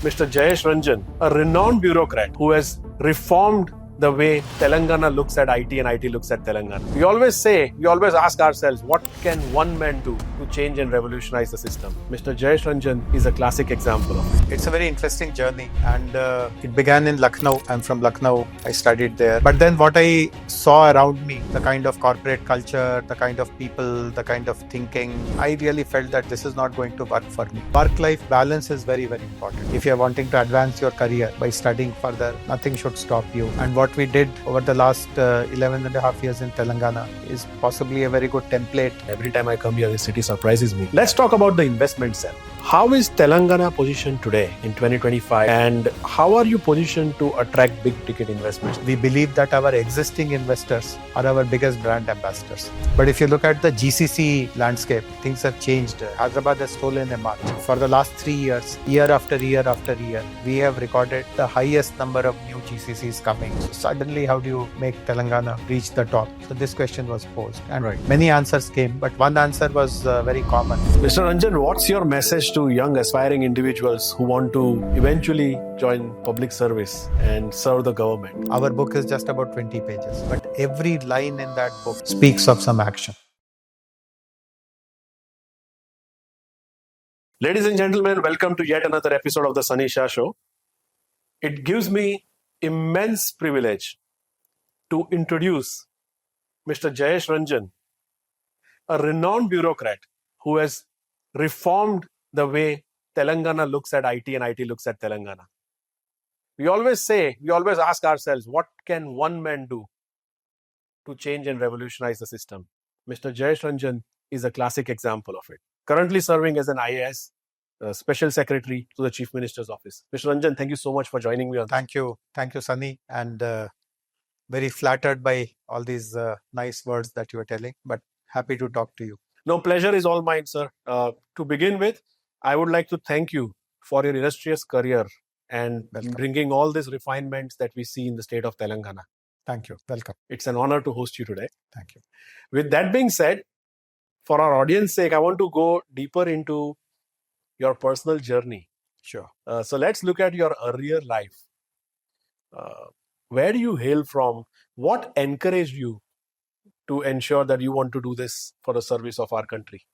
Mr. Jayesh Ranjan, a renowned bureaucrat who has reformed the way Telangana looks at IT and IT looks at Telangana. We always ask ourselves, what can one man do to change and revolutionize the system? Mr. Jayesh Ranjan is a classic example of it. It's a very interesting journey, and it began in Lucknow. I'm from Lucknow. I studied there. But then what I saw around me, the kind of corporate culture, the kind of people, the kind of thinking, I really felt that this is not going to work for me. Work-life balance is very, very important. If you're wanting to advance your career by studying further, nothing should stop you. And what we did over the last 11 and a half years in Telangana is possibly a very good template. Every time I come here, the city surprises me. Let's talk about the investment cell. How is Telangana positioned today in 2025, and how are you positioned to attract big ticket investments? We believe that our existing investors are our biggest brand ambassadors. But if you look at the GCC landscape, things have changed. Hyderabad has stolen a march. For the last 3 years, year after year after year, we have recorded the highest number of new GCCs coming. So suddenly, how do you make Telangana reach the top? So this question was posed, and many answers came, but one answer was very common. Mr. Ranjan, what's your message to young aspiring individuals who want to eventually join public service and serve the government? Our book is just about 20 pages, but every line in that book speaks of some action. Ladies and gentlemen, welcome to yet another episode of the Sunny Shah Show. It gives me immense privilege to introduce Mr. Jayesh Ranjan, a renowned bureaucrat who has reformed the way Telangana looks at IT and IT looks at Telangana. We always ask ourselves, what can one man do to change and revolutionize the system? Mr. Jayesh Ranjan is a classic example of it. Currently serving as an IAS, Special Secretary to the Chief Minister's Office. Mr. Ranjan, thank you so much for joining me on. Thank you, Sunny, and very flattered by all these nice words that you are telling, but happy to talk to you. No, pleasure is all mine, sir. To begin with, I would like to thank you for your illustrious career and bringing all these refinements that we see in the state of Telangana. Thank you. Welcome. It's an honor to host you today. Thank you. With that being said, for our audience sake, I want to go deeper into your personal journey. Sure. So let's look at your earlier life. Where do you hail from? What encouraged you to ensure that you want to do this for the service of our country?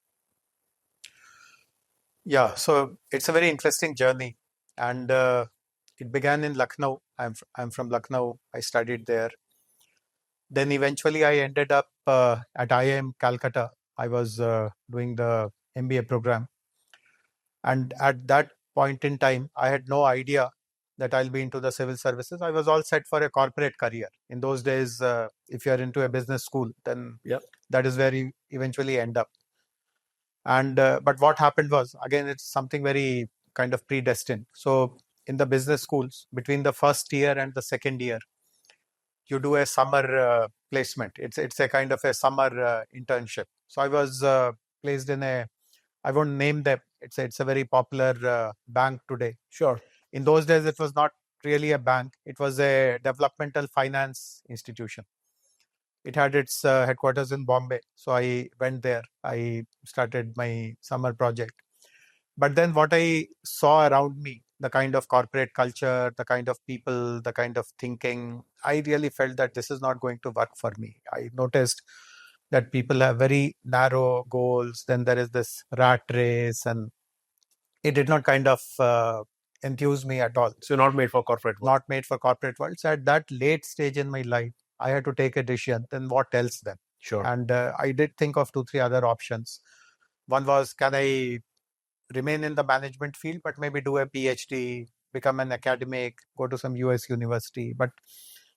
Yeah, so it's a very interesting journey, and it began in Lucknow. I'm from Lucknow. I studied there. Then eventually I ended up at IIM Calcutta. I was doing the MBA program, and at that point in time, I had no idea that I'll be into the civil services. I was all set for a corporate career. In those days, if you're into a business school, then that is where you eventually end up. And but what happened was, again, it's something very kind of predestined. So in the business schools, between the first year and the second year, you do a summer placement. It's a kind of a summer internship. So I was placed in I won't name them. It's a very popular bank today. Sure. In those days, it was not really a bank. It was a developmental finance institution. It had its headquarters in Bombay. So I went there. I started my summer project. But then what I saw around me, the kind of corporate culture, the kind of people, the kind of thinking, I really felt that this is not going to work for me. I noticed that people have very narrow goals. Then there is this rat race, and it did not kind of enthuse me at all. So you're not made for corporate world. Not made for corporate world. So at that late stage in my life, I had to take a decision. Then what else then? Sure. And I did think of 2-3 other options. One was, can I remain in the management field, but maybe do a PhD, become an academic, go to some US university. But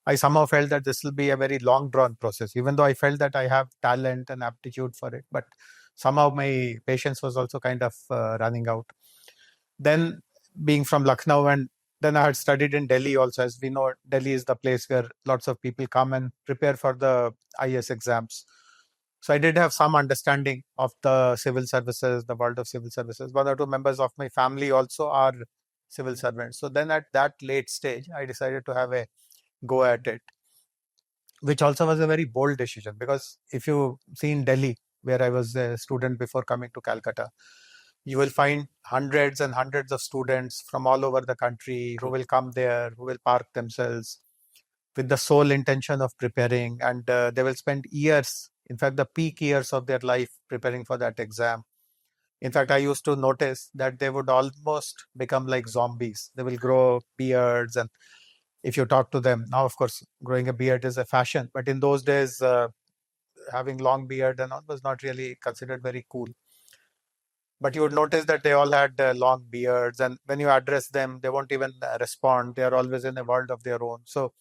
I somehow felt that this will be a very long drawn process, even though I felt that I have talent and aptitude for it. But somehow my patience was also kind of running out. Then being from Lucknow, and then I had studied in Delhi also. As we know, Delhi is the place where lots of people come and prepare for the IAS exams. So I did have some understanding of the civil services, the world of civil services. 1 or 2 members of my family also are civil servants. So then at that late stage, I decided to have a go at it, which also was a very bold decision, because if you see in Delhi, where I was a student before coming to Calcutta, you will find hundreds and hundreds of students from all over the country who will come there, who will park themselves with the sole intention of preparing, and they will spend years, in fact, the peak years of their life preparing for that exam. In fact, I used to notice that they would almost become like zombies. They will grow beards, and if you talk to them now, of course, growing a beard is a fashion, but in those days, having long beard and all was not really considered very cool. But you would notice that they all had long beards, and when you address them, they won't even respond. They are always in a world of their own. So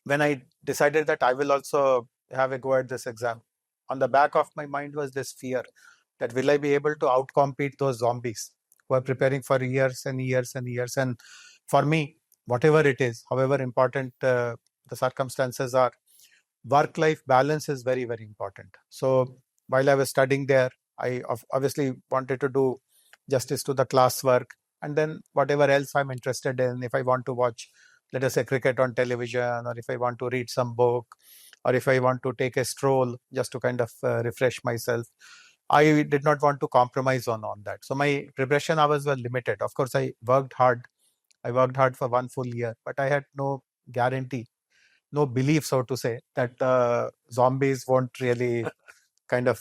when I decided that I will also have a go at this exam, on the back of my mind was this fear that will I be able to outcompete those zombies who are preparing for years and years and years. And for me, whatever it is, however important the circumstances are, work-life balance is very, very important. So while I was studying there, I obviously wanted to do justice to the classwork, and then whatever else I'm interested in. If I want to watch, let us say, cricket on television, or if I want to read some book, or if I want to take a stroll just to kind of refresh myself, I did not want to compromise on that. So my preparation hours were limited. Of course, I worked hard. I worked hard for one full year, but I had no guarantee, no belief, so to say, that zombies won't really kind of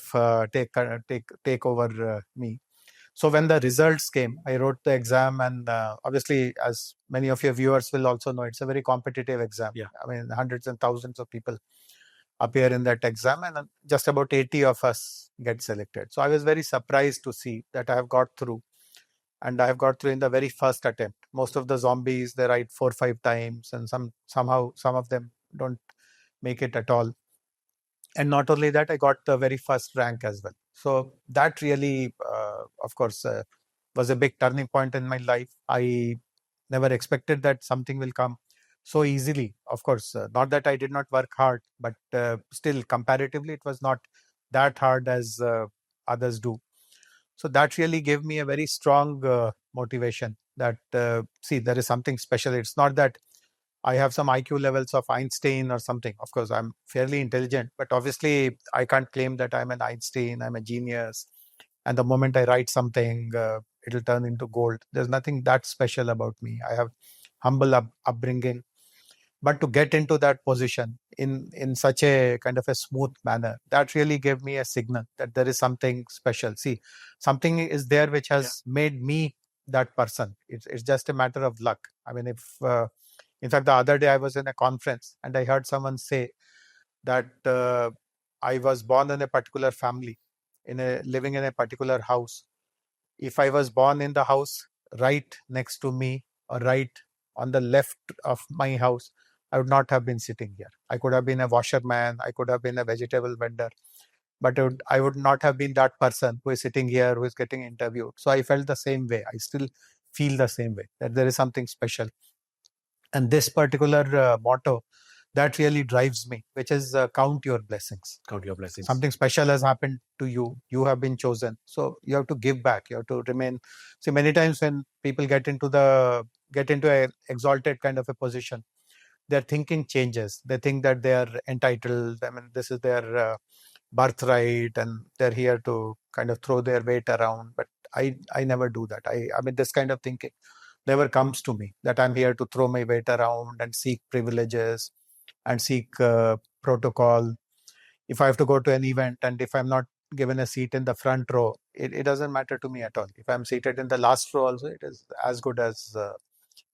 take over me. So when the results came, I wrote the exam, and obviously, as many of your viewers will also know, it's a very competitive exam. Yeah. I mean, hundreds and thousands of people appear in that exam, and just about 80 of us get selected. So I was very surprised to see that I have got through, and I have got through in the very first attempt. Most of the zombies, they write 4 or 5 times, and somehow some of them don't make it at all. And not only that, I got the very first rank as well. So that really, of course, was a big turning point in my life. I never expected that something will come so easily. Of course, not that I did not work hard, but still, comparatively, it was not that hard as others do. So that really gave me a very strong motivation that, see, there is something special. It's not that I have some IQ levels of Einstein or something. Of course, I'm fairly intelligent, but obviously, I can't claim that I'm an Einstein, I'm a genius. And the moment I write something, it'll turn into gold. There's nothing that special about me. I have humble upbringing, but to get into that position in such a kind of a smooth manner, that really gave me a signal that there is something special. See, something is there which has made me that person. It's just a matter of luck. I mean, if in fact, the other day I was in a conference and I heard someone say that I was born in a particular family, living in a particular house. If I was born in the house right next to me or right on the left of my house, I would not have been sitting here. I could have been a washerman, I could have been a vegetable vendor, but I would not have been that person who is sitting here, who is getting interviewed. So I felt the same way. I still feel the same way, that there is something special. And this particular motto, that really drives me, which is count your blessings. Count your blessings. Something special has happened to you. You have been chosen. So you have to give back. You have to remain. See, many times when people get into an exalted kind of a position, their thinking changes. They think that they are entitled. I mean, this is their birthright, and they're here to kind of throw their weight around. But I never do that. I mean, this kind of thinking never comes to me, that I'm here to throw my weight around and seek privileges and seek protocol. If I have to go to an event and if I'm not given a seat in the front row, it doesn't matter to me at all. If I'm seated in the last row also, it is as good as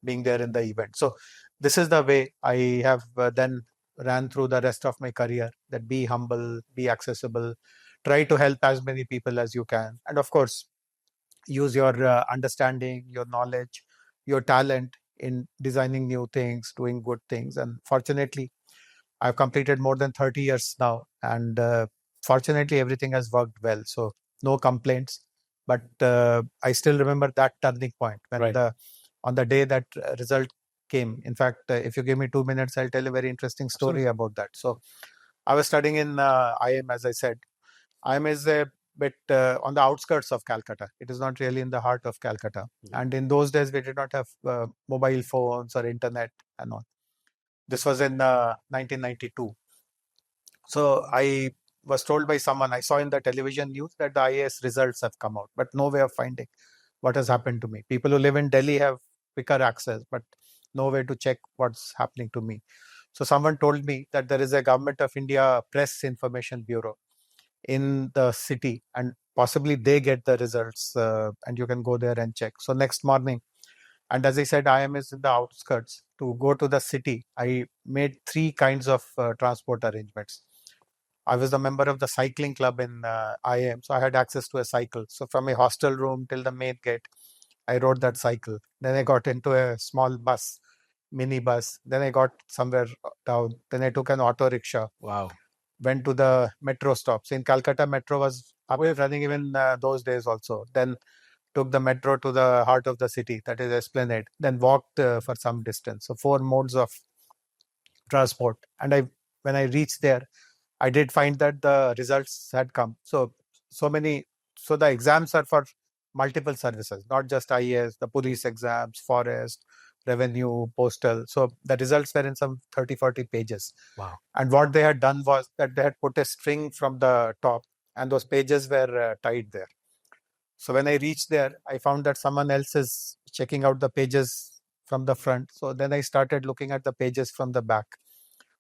being there in the event. So this is the way I have then ran through the rest of my career, that be humble, be accessible, try to help as many people as you can. And of course, use your understanding, your knowledge, your talent in designing new things, doing good things. And fortunately, I've completed more than 30 years now, and fortunately, everything has worked well. So no complaints. But I still remember that turning point when Right. on the day that result came. In fact, if you give me 2 minutes, I'll tell a very interesting story about that. So I was studying in IIM, as I said. IIM is a bit on the outskirts of Calcutta. It is not really in the heart of Calcutta. And in those days, we did not have mobile phones or internet and all. This was in 1992. So I was told by someone, I saw in the television news that the IAS results have come out, but no way of finding. what has happened to me. People who live in Delhi have quicker access, but no way to check what's happening to me. So someone told me that there is a Government of India Press Information Bureau in the city, and possibly they get the results, and you can go there and check. So next morning, and as I said, IIM is in the outskirts. To go to the city, I made three kinds of transport arrangements. I was a member of the cycling club in IIM, so I had access to a cycle. So from a hostel room till the main gate, I rode that cycle. Then I got into a small bus, mini bus. Then I got somewhere down. Then I took an auto rickshaw. Wow. Went to the metro stops. In Calcutta, metro was up and running even those days also. Then took the metro to the heart of the city, that is Esplanade. Then walked for some distance. So four modes of transport. And when I reached there, I did find that the results had come. So the exams are for multiple services, not just IAS, the police exams, forest, revenue, postal. So the results were in some 30, 40 pages. Wow. And what they had done was that they had put a string from the top, and those pages were tied there. So when I reached there, I found that someone else is checking out the pages from the front. So then I started looking at the pages from the back.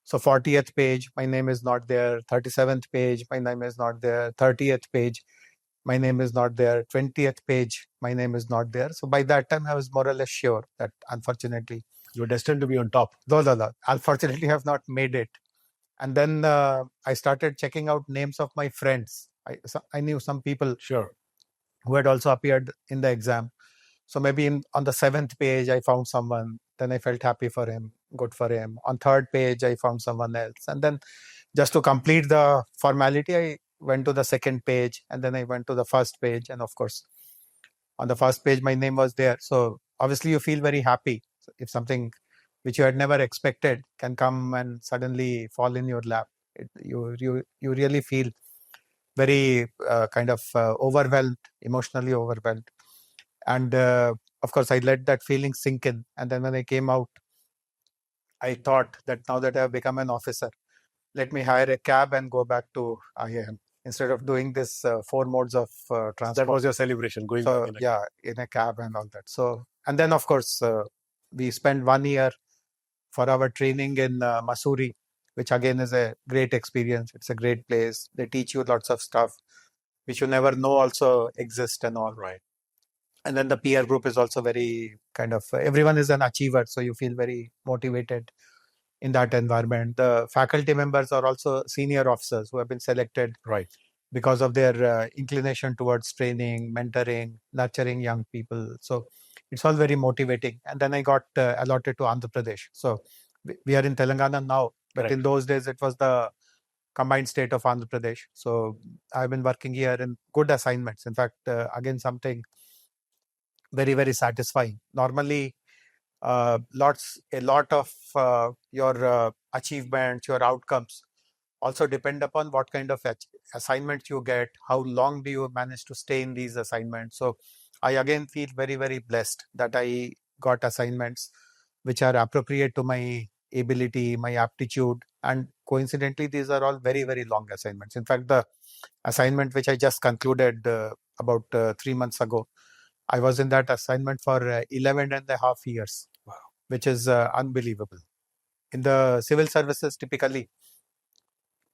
So 40th page, my name is not there. 37th page, my name is not there. 30th page, my name is not there. 20th page, my name is not there. So by that time, I was more or less sure that unfortunately, you're destined to be on top. No. Unfortunately, I have not made it. And then I started checking out names of my friends. I knew some people Sure. who had also appeared in the exam. So maybe on the 7th page, I found someone. Then I felt happy for him, good for him. On 3rd page, I found someone else. And then just to complete the formality, I went to the 2nd page, and then I went to the 1st page. And of course, on the 1st page, my name was there. So obviously, you feel very happy if something which you had never expected can come and suddenly fall in your lap. You really feel very kind of overwhelmed, emotionally overwhelmed. And of course, I let that feeling sink in. And then when I came out, I thought that now that I have become an officer, let me hire a cab and go back to IIM instead of doing this 4 modes of transport. That was your celebration, going back in a cab and all that. So, and then of course, we spent 1 year for our training in Mussoorie, which again is a great experience. It's a great place. They teach you lots of stuff which you never know also exist and all. Right. And then the peer group is also very kind of, everyone is an achiever. So you feel very motivated in that environment. The faculty members are also senior officers who have been selected Right. because of their inclination towards training, mentoring, nurturing young people. So it's all very motivating. And then I got allotted to Andhra Pradesh. So we are in Telangana now, but Correct. in those days it was the combined state of Andhra Pradesh. So I've been working here in good assignments. In fact, again, something very, very satisfying. Normally, a lot of your achievements, your outcomes also depend upon what kind of assignments you get, how long do you manage to stay in these assignments. So I again feel very, very blessed that I got assignments which are appropriate to my ability, my aptitude. And coincidentally, these are all very, very long assignments. In fact, the assignment which I just concluded about 3 months ago, I was in that assignment for 11 and a half years, wow, which is unbelievable. In the civil services, typically,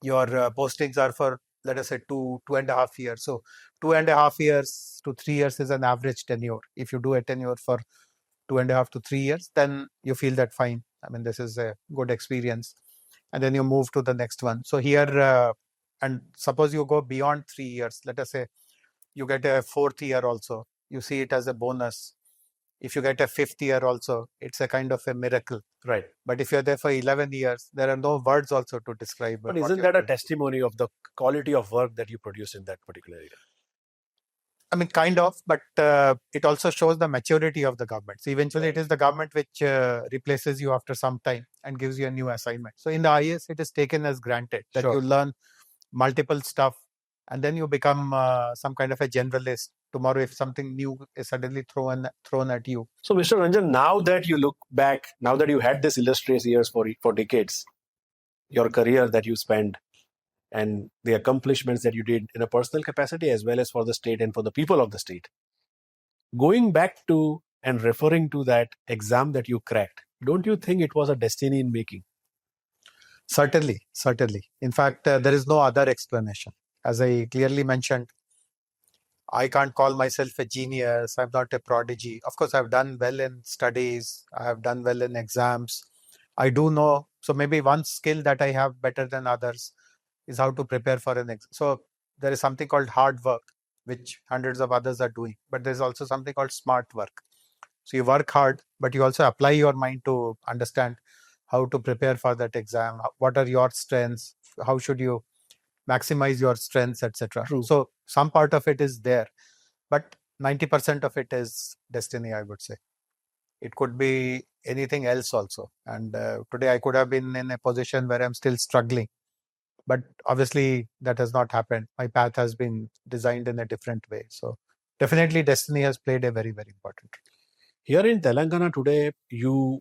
your postings are for, let us say, 2.5 years. So 2.5 years to 3 years is an average tenure. If you do a tenure for 2.5 to 3 years, then you feel that fine. I mean, this is a good experience. And then you move to the next one. So here, and suppose you go beyond 3 years, let us say you get a 4th year also, you see it as a bonus. If you get a 5th year also, it's a kind of a miracle. Right. But if you're there for 11 years, there are no words also to describe. But isn't that a testimony of the quality of work that you produce in that particular area? I mean, kind of, but it also shows the maturity of the government. So eventually, it is the government which replaces you after some time and gives you a new assignment. So in the IAS, it is taken as granted that you learn multiple stuff, and then you become some kind of a generalist. Tomorrow, if something new is suddenly thrown at you. So, Mr. Ranjan, now that you look back, now that you had this illustrious years for decades, your career that you spent, and the accomplishments that you did in a personal capacity as well as for the state and for the people of the state, Going back to and referring to that exam that you cracked, don't you think it was a destiny in making? Certainly, certainly. In fact, there is no other explanation. As I clearly mentioned, I can't call myself a genius. I'm not a prodigy. Of course, I've done well in studies. I have done well in exams. I do know. So maybe one skill that I have better than others is how to prepare for an exam. So there is something called hard work, which hundreds of others are doing. But there's also something called smart work. So you work hard, but you also apply your mind to understand how to prepare for that exam. What are your strengths? How should you maximize your strengths, etc. True. So some part of it is there, but 90% of it is destiny, I would say. It could be anything else also. And today I could have been in a position where I'm still struggling, but obviously that has not happened. My path has been designed in a different way. So definitely destiny has played a very, very important role. Here in Telangana today, you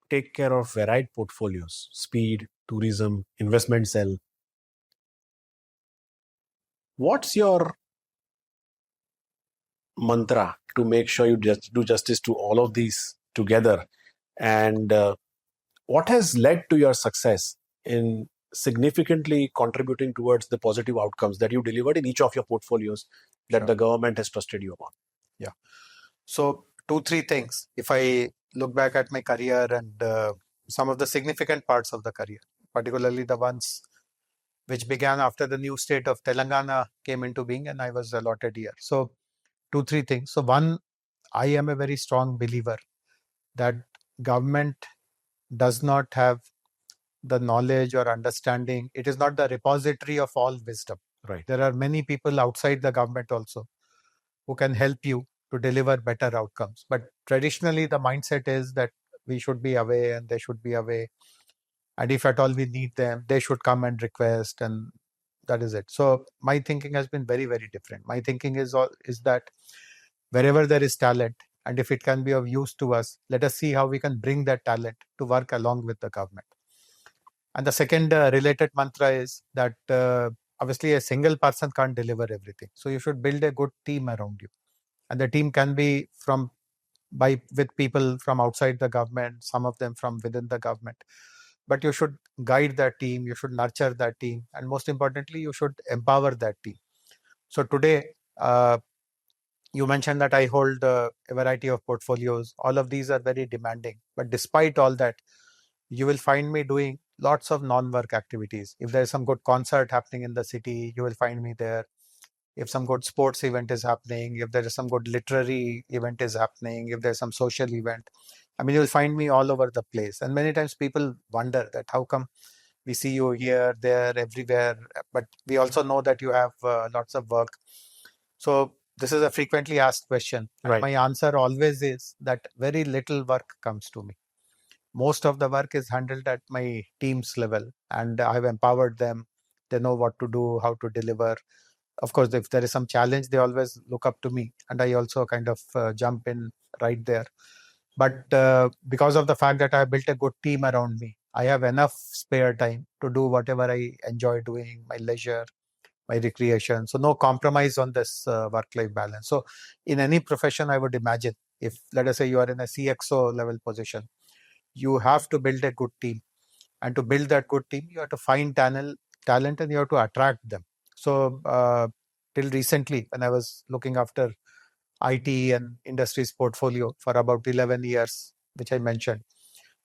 take care of varied portfolios: speed, tourism, investment cell. What's your mantra to make sure you just do justice to all of these together? And what has led to your success in significantly contributing towards the positive outcomes that you delivered in each of your portfolios that Sure. the government has trusted you upon? Yeah. So two, three things. If I look back at my career and some of the significant parts of the career, particularly the ones which began after the new state of Telangana came into being and I was allotted here. So two, three things. So one, I am a very strong believer that government does not have the knowledge or understanding. It is not the repository of all wisdom. Right. There are many people outside the government also who can help you to deliver better outcomes. But traditionally, the mindset is that we should be away and they should be away. And if at all we need them, they should come and request, and that is it. So my thinking has been very, very different. My thinking is that wherever there is talent, and if it can be of use to us, let us see how we can bring that talent to work along with the government. And the second related mantra is that obviously a single person can't deliver everything. So you should build a good team around you. And the team can be with people from outside the government, some of them from within the government. But you should guide that team, you should nurture that team, and most importantly, you should empower that team. So today, you mentioned that I hold a variety of portfolios. All of these are very demanding. But despite all that, you will find me doing lots of non-work activities. If there's some good concert happening in the city, you will find me there. If some good sports event is happening, if there is some good literary event is happening, if there's some social event, I mean, you'll find me all over the place. And many times people wonder that how come we see you here, there, everywhere, but we also know that you have lots of work. So this is a frequently asked question. Right. My answer always is that very little work comes to me. Most of the work is handled at my team's level, and I've empowered them. They know what to do, how to deliver. Of course, if there is some challenge, they always look up to me, and I also kind of jump in right there. But because of the fact that I built a good team around me, I have enough spare time to do whatever I enjoy doing, my leisure, my recreation. So no compromise on this work-life balance. So in any profession, I would imagine, if let us say you are in a CXO level position, you have to build a good team. And to build that good team, you have to find talent and you have to attract them. So till recently, when I was looking after IT and industries portfolio for about 11 years, which I mentioned,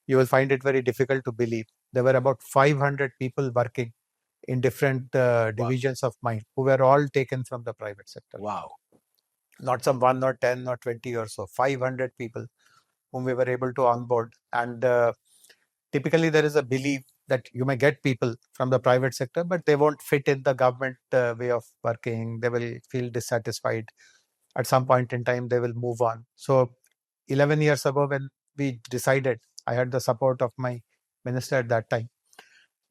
you will find it very difficult to believe. There were about 500 people working in different divisions of mine who were all taken from the private sector. Wow. Not some 1 or 10 or 20 or so, 500 people whom we were able to onboard. And typically there is a belief that you may get people from the private sector, but they won't fit in the government way of working. They will feel dissatisfied. At some point in time, they will move on. So 11 years ago, when we decided, I had the support of my minister at that time,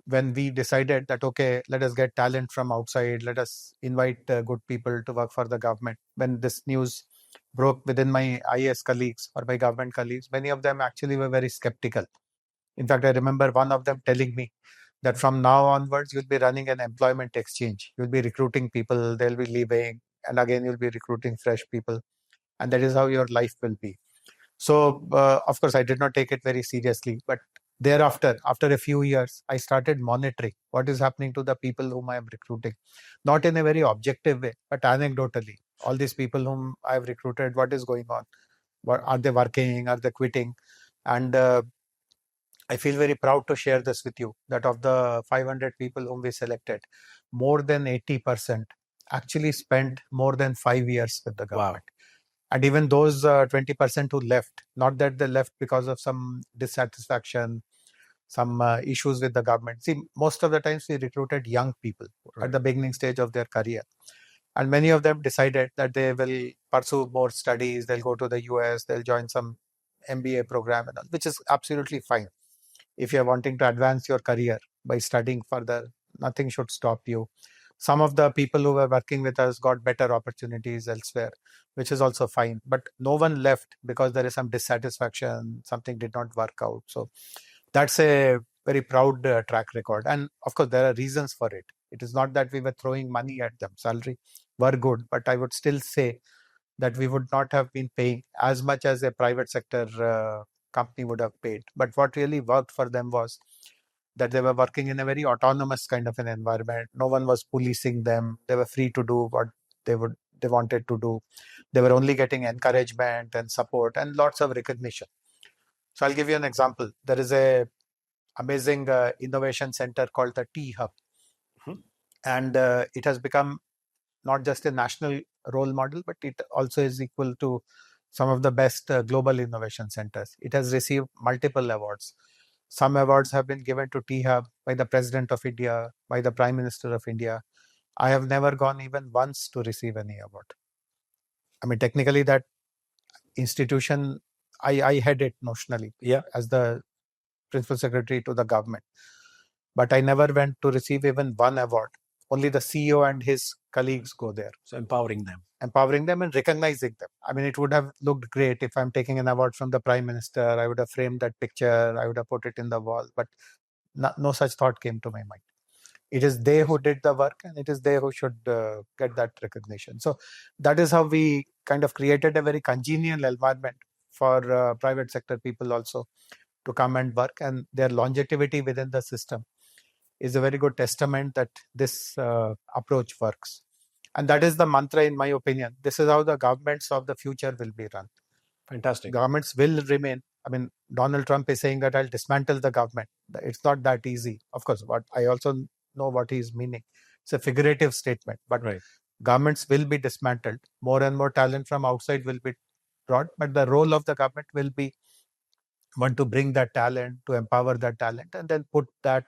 when we decided that, okay, let us get talent from outside, let us invite good people to work for the government. When this news broke within my IAS colleagues or my government colleagues, many of them actually were very skeptical. In fact, I remember one of them telling me that from now onwards, you'll be running an employment exchange. You'll be recruiting people, they'll be leaving, and again, you'll be recruiting fresh people. and that is how your life will be. So, of course, I did not take it very seriously. But thereafter, after a few years, I started monitoring what is happening to the people whom I am recruiting, not in a very objective way, but anecdotally. All these people whom I have recruited, what is going on? What, are they working? Are they quitting? And I feel very proud to share this with you that of the 500 people whom we selected, more than 80% actually spent more than 5 years with the government. Wow. And even those 20% who left, not that they left because of some dissatisfaction, some issues with the government. See, most of the times we recruited young people at the beginning stage of their career. And many of them decided that they will pursue more studies, they'll go to the US, they'll join some MBA program, and all, which is absolutely fine. If you're wanting to advance your career by studying further, nothing should stop you. Some of the people who were working with us got better opportunities elsewhere, which is also fine. But no one left because there is some dissatisfaction, something did not work out. So that's a very proud track record. And of course, there are reasons for it. It is not that we were throwing money at them. Salary were good, but I would still say that we would not have been paying as much as a private sector company would have paid. But what really worked for them was that they were working in a very autonomous kind of an environment. No one was policing them. They were free to do what they wanted to do. They were only getting encouragement and support and lots of recognition. So I'll give you an example. There is a amazing innovation center called the T Hub, and it has become not just a national role model, but it also is equal to some of the best global innovation centers. It has received multiple awards. Some awards have been given to T Hub by the President of India, by the Prime Minister of India. I have never gone even once to receive any award. I mean, technically, that institution, I head it notionally as the Principal Secretary to the government. But I never went to receive even one award. Only the CEO and his colleagues go there. So empowering them And recognizing them. I mean, it would have looked great if I'm taking an award from the Prime Minister. I would have framed that picture. I would have put it in the wall. But no such thought came to my mind. It is they who did the work, and it is they who should get that recognition. So that is how we kind of created a very congenial environment for private sector people also to come and work, and their longevity within the system is a very good testament that this approach works. And that is the mantra, in my opinion. This is how the governments of the future will be run. Fantastic. Governments will remain. I mean, Donald Trump is saying that I'll dismantle the government. It's not that easy. Of course, what I also know what he's meaning. It's a figurative statement, but governments will be dismantled. More and more talent from outside will be brought, but the role of the government will be one to bring that talent, to empower that talent, and then put that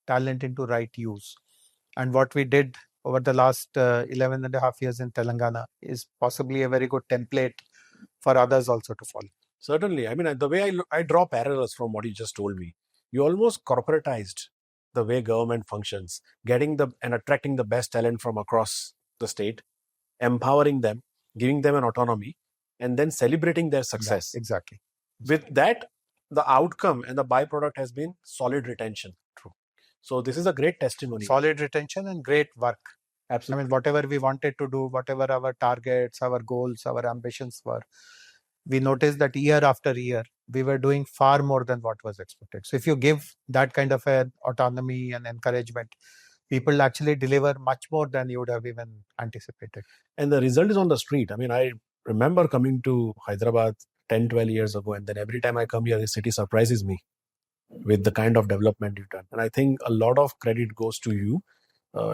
talent into right use. And what we did over the last 11 and a half years in Telangana is possibly a very good template for others also to follow. Certainly. I mean, the way I draw parallels from what you just told me, you almost corporatized the way government functions, getting and attracting the best talent from across the state, empowering them, giving them an autonomy, and then celebrating their success. Exactly. With that, the outcome and the byproduct has been solid retention. True. So this is a great testimony. Solid retention and great work. Absolutely. I mean, whatever we wanted to do, whatever our targets, our goals, our ambitions were, we noticed that year after year, we were doing far more than what was expected. So if you give that kind of an autonomy and encouragement, people actually deliver much more than you would have even anticipated. And the result is on the street. I mean, I remember coming to Hyderabad 10, 12 years ago, and then every time I come here, the city surprises me with the kind of development you've done. And I think a lot of credit goes to you,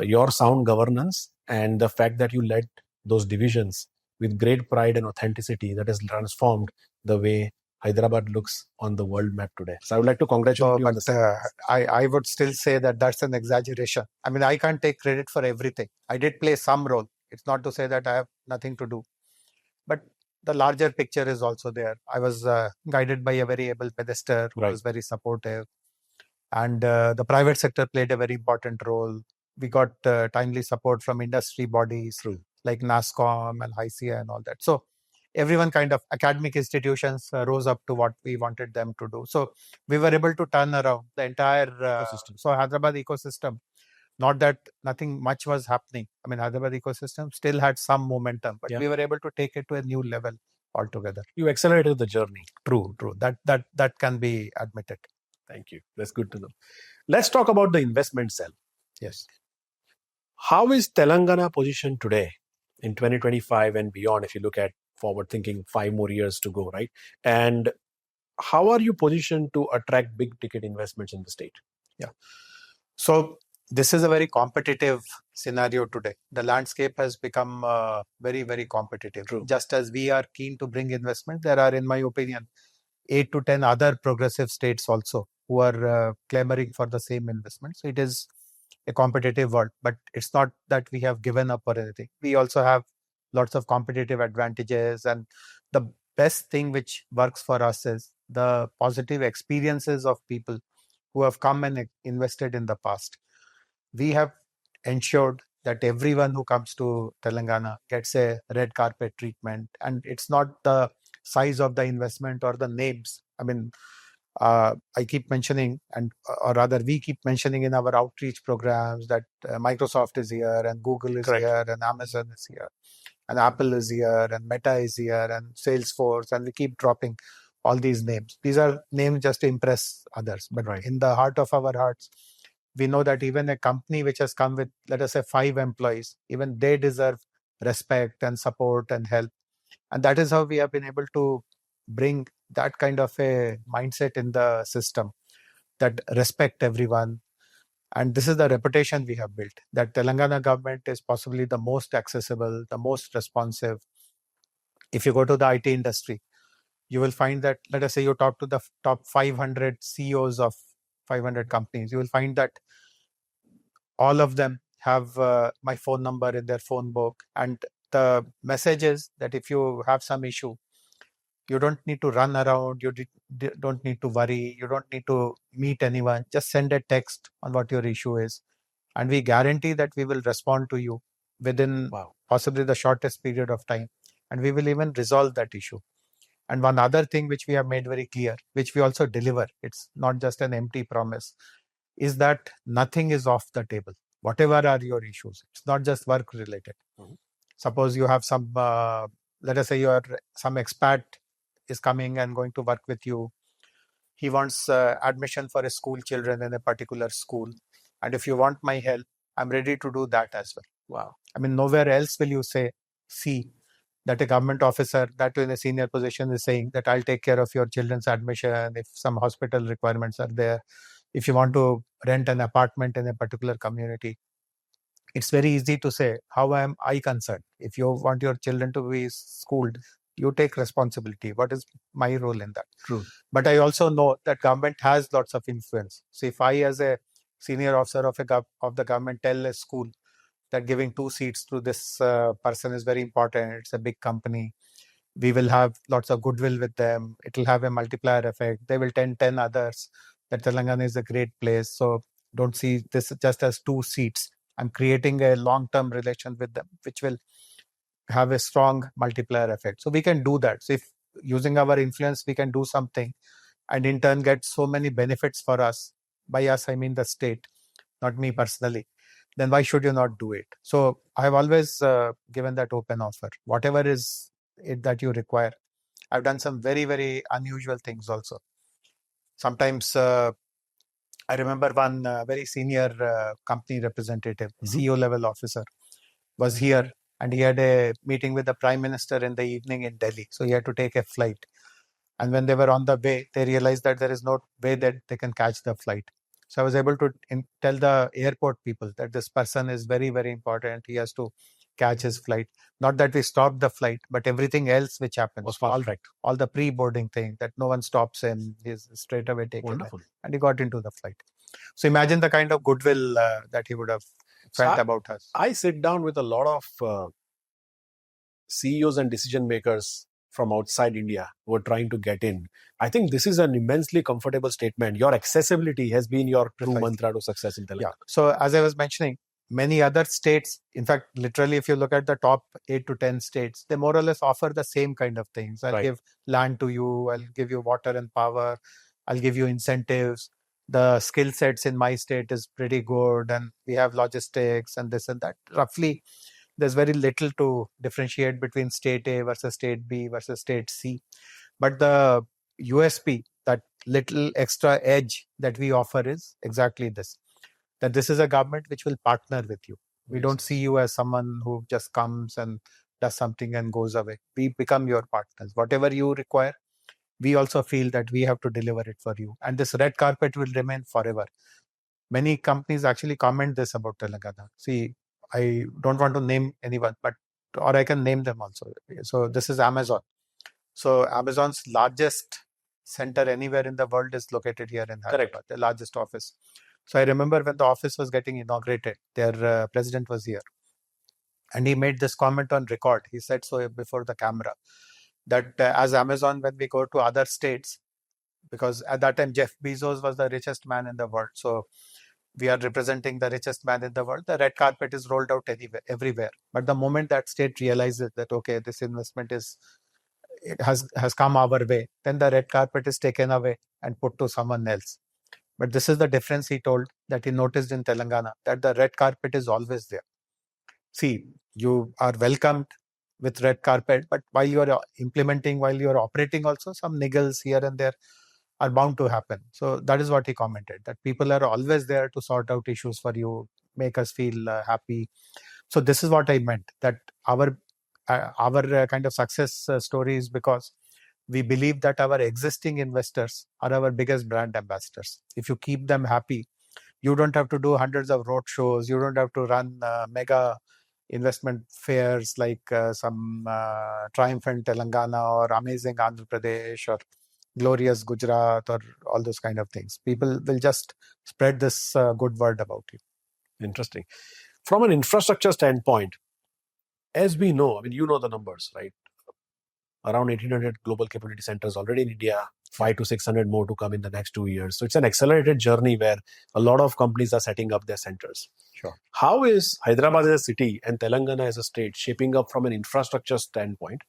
your sound governance, and the fact that you led those divisions with great pride and authenticity that has transformed the way Hyderabad looks on the world map today. So I would like to congratulate you on this. I would still say that that's an exaggeration. I mean, I can't take credit for everything. I did play some role. It's not to say that I have nothing to do. But the larger picture is also there. I was guided by a very able minister who was very supportive. And the private sector played a very important role. We got timely support from industry bodies like NASSCOM and HICIA and all that. So everyone kind of academic institutions rose up to what we wanted them to do. So we were able to turn around the entire Hyderabad ecosystem. Not that nothing much was happening. I mean, Hyderabad ecosystem still had some momentum, but we were able to take it to a new level altogether. You accelerated the journey. True. That can be admitted. Thank you. That's good to know. Let's talk about the investment cell. Yes. How is Telangana positioned today in 2025 and beyond, if you look at forward thinking 5 more years to go, right? And how are you positioned to attract big ticket investments in the state? Yeah. So this is a very competitive scenario today. The landscape has become very, very competitive. True. Just as we are keen to bring investment, there are, in my opinion, 8 to 10 other progressive states also who are clamoring for the same investment. So it is a competitive world, but it's not that we have given up or anything. We also have lots of competitive advantages, and the best thing which works for us is the positive experiences of people who have come and invested in the past. We have ensured that everyone who comes to Telangana gets a red carpet treatment, and it's not the size of the investment or the names. I mean, I keep mentioning, or rather, we keep mentioning in our outreach programs that Microsoft is here, and Google is Correct. here, and Amazon is here, and Apple is here, and Meta is here, and Salesforce, and we keep dropping all these names. These are names just to impress others, but Right. in the heart of our hearts, we know that even a company which has come with, let us say, 5 employees, even they deserve respect and support and help. And that is how we have been able to bring that kind of a mindset in the system, that respect everyone. And this is the reputation we have built, that Telangana government is possibly the most accessible, the most responsive. If you go to the IT industry, you will find that, let us say you talk to the top 500 CEOs of 500 companies, you will find that all of them have my phone number in their phone book. And the message is that if you have some issue, you don't need to run around, don't need to worry, you don't need to meet anyone. Just send a text on what your issue is, and we guarantee that we will respond to you within possibly the shortest period of time, and we will even resolve that issue. And one other thing which we have made very clear, which we also deliver, it's not just an empty promise, is that nothing is off the table. Whatever are your issues, it's not just work related. Suppose you have some, let us say some expat is coming and going to work with you. He wants admission for his school children in a particular school. And if you want my help, I'm ready to do that as well. Wow. I mean, nowhere else will you see that a government officer, that in a senior position, is saying that I'll take care of your children's admission if some hospital requirements are there. If you want to rent an apartment in a particular community, it's very easy to say, how am I concerned? If you want your children to be schooled, you take responsibility. What is my role in that? True. But I also know that government has lots of influence. So if I, as a senior officer of the government, tell a school that giving 2 seats to this person is very important, it's a big company, we will have lots of goodwill with them, it will have a multiplier effect, they will tell 10 others that Telangana is a great place. So don't see this just as 2 seats. I'm creating a long-term relation with them, which will have a strong multiplier effect. So we can do that. So if using our influence, we can do something and in turn get so many benefits for us. By us, I mean the state, not me personally. Then why should you not do it? So I've always given that open offer. Whatever is it that you require. I've done some very, very unusual things also. Sometimes I remember one very senior company representative, CEO level officer, was here, and he had a meeting with the Prime Minister in the evening in Delhi. So he had to take a flight. And when they were on the way, they realized that there is no way that they can catch the flight. So I was able to tell the airport people that this person is very, very important. He has to catch his flight. Not that we stopped the flight, but everything else which happens, Was fast-tracked. all the pre-boarding thing, that no one stops him, he's straight away taken. Wonderful. And he got into the flight. So imagine the kind of goodwill that he would have felt about us. I sit down with a lot of CEOs and decision makers from outside India who are trying to get in. I think this is an immensely comfortable statement. Your accessibility has been your true mantra to success in Telangana. Yeah. So as I was mentioning, many other states, in fact, literally, if you look at the top 8 to 10 states, they more or less offer the same kind of things. I'll give land to you, I'll give you water and power, I'll give you incentives. The skill sets in my state is pretty good, and we have logistics and this and that. Roughly, There's very little to differentiate between state A versus state B versus state C. But the USP, that little extra edge that we offer is exactly this, that this is a government which will partner with you. We don't see you as someone who just comes and does something and goes away. We become your partners. Whatever you require, we also feel that we have to deliver it for you. And this red carpet will remain forever. Many companies actually comment this about Telangana. See, I don't want to name anyone, or I can name them also. So this is Amazon. So Amazon's largest center anywhere in the world is located here in Hyderabad, the largest office. So I remember when the office was getting inaugurated, their president was here. And he made this comment on record. He said so before the camera that as Amazon, when we go to other states, because at that time Jeff Bezos was the richest man in the world. So we are representing the richest man in the world. The red carpet is rolled out everywhere. But the moment that state realizes that, okay, this investment has come our way, then the red carpet is taken away and put to someone else. But this is the difference, he told, that he noticed in Telangana, that the red carpet is always there. See, you are welcomed with red carpet, but while you are implementing, while you are operating also, some niggles here and there are bound to happen. So that is what he commented, that people are always there to sort out issues for you, make us feel happy. So this is what I meant, that our kind of success story is because we believe that our existing investors are our biggest brand ambassadors. If you keep them happy, you don't have to do hundreds of road shows. You don't have to run mega investment fairs like some triumphant Telangana or amazing Andhra Pradesh or glorious Gujarat or all those kind of things. People will just spread this good word about you. Interesting. From an infrastructure standpoint, as we know, I mean, you know the numbers, right? Around 1,800 global capability centers already in India, 500 to 600 more to come in the next 2 years. So it's an accelerated journey where a lot of companies are setting up their centers. Sure. How is Hyderabad as a city and Telangana as a state shaping up from an infrastructure standpoint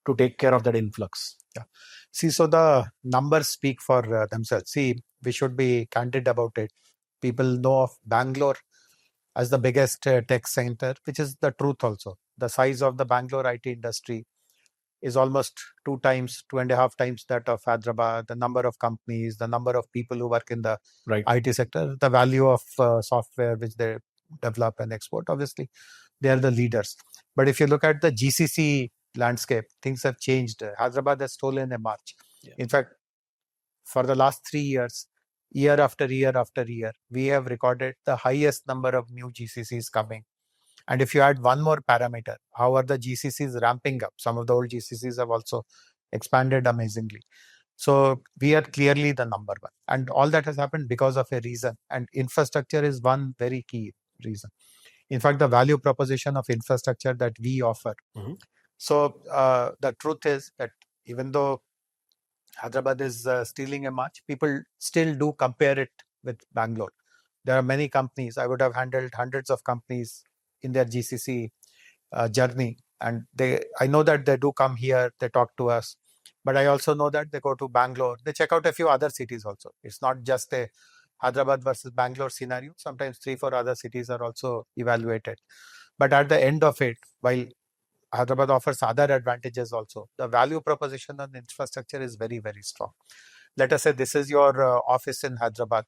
to take care of that influx? Yeah. See, so the numbers speak for themselves. See, we should be candid about it. People know of Bangalore as the biggest tech center, which is the truth also. The size of the Bangalore IT industry is almost 2.5 times that of Hyderabad. The number of companies, the number of people who work in the IT sector, the value of software which they develop and export, obviously, they are the leaders. But if you look at the GCC landscape, things have changed. Hyderabad has stolen a march. Yeah. In fact, for the last 3 years, year after year after year, we have recorded the highest number of new GCCs coming. And if you add one more parameter, how are the GCCs ramping up? Some of the old GCCs have also expanded amazingly. So we are clearly the number one. And all that has happened because of a reason. And infrastructure is one very key reason. In fact, the value proposition of infrastructure that we offer. Mm-hmm. So the truth is that even though Hyderabad is stealing a march, people still do compare it with Bangalore. There are many companies. I would have handled hundreds of companies in their GCC journey, and I know that they do come here, they talk to us, but I also know that they go to Bangalore, they check out a few other cities also. It's not just a Hyderabad versus Bangalore scenario. Sometimes 3-4 other cities are also evaluated. But at the end of it, while Hyderabad offers other advantages also, the value proposition on infrastructure is very, very strong. Let us say this is your office in Hyderabad.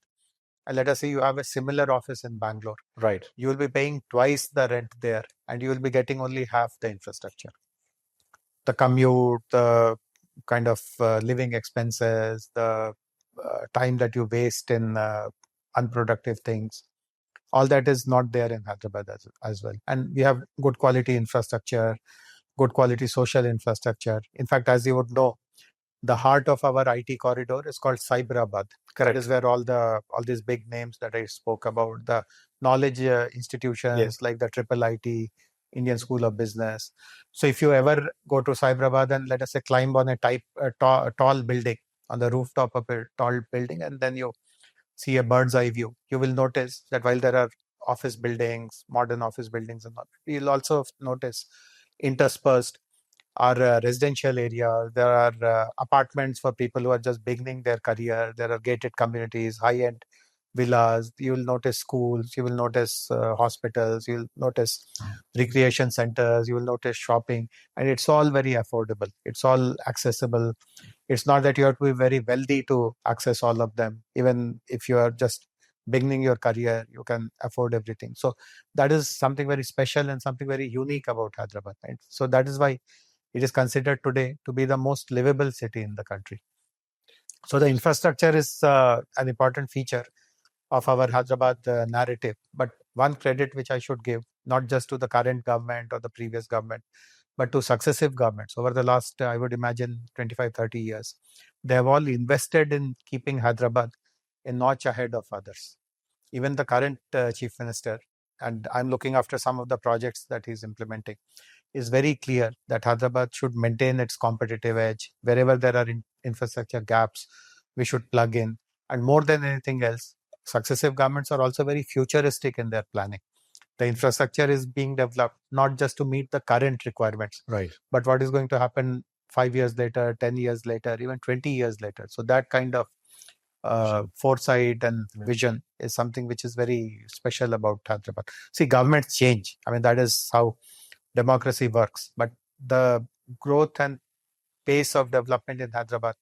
And let us say you have a similar office in Bangalore. Right. You will be paying twice the rent there and you will be getting only half the infrastructure. The commute, the kind of living expenses, the time that you waste in unproductive things, all that is not there in Hyderabad as well. And we have good quality infrastructure, good quality social infrastructure. In fact, as you would know, the heart of our IT corridor is called Cyberabad. Correct. That is where all these big names that I spoke about, the knowledge institutions, yes, like the Triple IT, Indian School of Business. So if you ever go to Cyberabad and let us say climb on a tall building, on the rooftop of a tall building, and then you see a bird's eye view, you will notice that while there are office buildings, modern office buildings and all, you'll also notice interspersed are residential areas. There are apartments for people who are just beginning their career. There are gated communities, high-end villas, you will notice schools, you will notice hospitals, you will notice recreation centers, you will notice shopping, and it's all very affordable. It's all accessible. It's not that you have to be very wealthy to access all of them. Even if you are just beginning your career, you can afford everything. So that is something very special and something very unique about Hyderabad. Right? So that is why it is considered today to be the most livable city in the country. So the infrastructure is an important feature of our Hyderabad narrative. But one credit which I should give, not just to the current government or the previous government, but to successive governments over the last, I would imagine, 25, 30 years. They have all invested in keeping Hyderabad a notch ahead of others. Even the current chief minister, and I'm looking after some of the projects that he's implementing, is very clear that Hyderabad should maintain its competitive edge. Wherever there are infrastructure gaps, we should plug in. And more than anything else, successive governments are also very futuristic in their planning. The infrastructure is being developed not just to meet the current requirements, Right. but what is going to happen 5 years later, 10 years later, even 20 years later. So that kind of foresight and vision is something which is very special about Hyderabad. See, governments change. I mean, that is how democracy works. But the growth and pace of development in Hyderabad,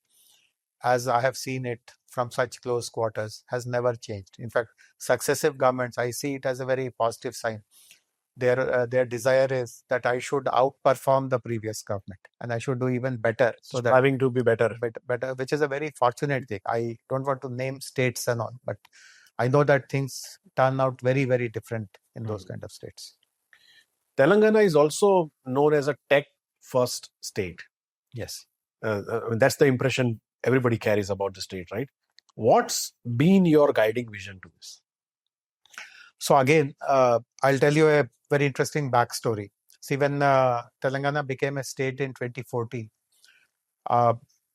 as I have seen it from such close quarters, has never changed. In fact, successive governments, I see it as a very positive sign. Their desire is that I should outperform the previous government and I should do even better. So that Striving to be better. better, which is a very fortunate thing. I don't want to name states and all, but I know that things turn out very, very different in those kind of states. Telangana is also known as a tech-first state. Yes. That's the impression everybody carries about the state, right? What's been your guiding vision to this? So again, I'll tell you a very interesting backstory. See, when Telangana became a state in 2014,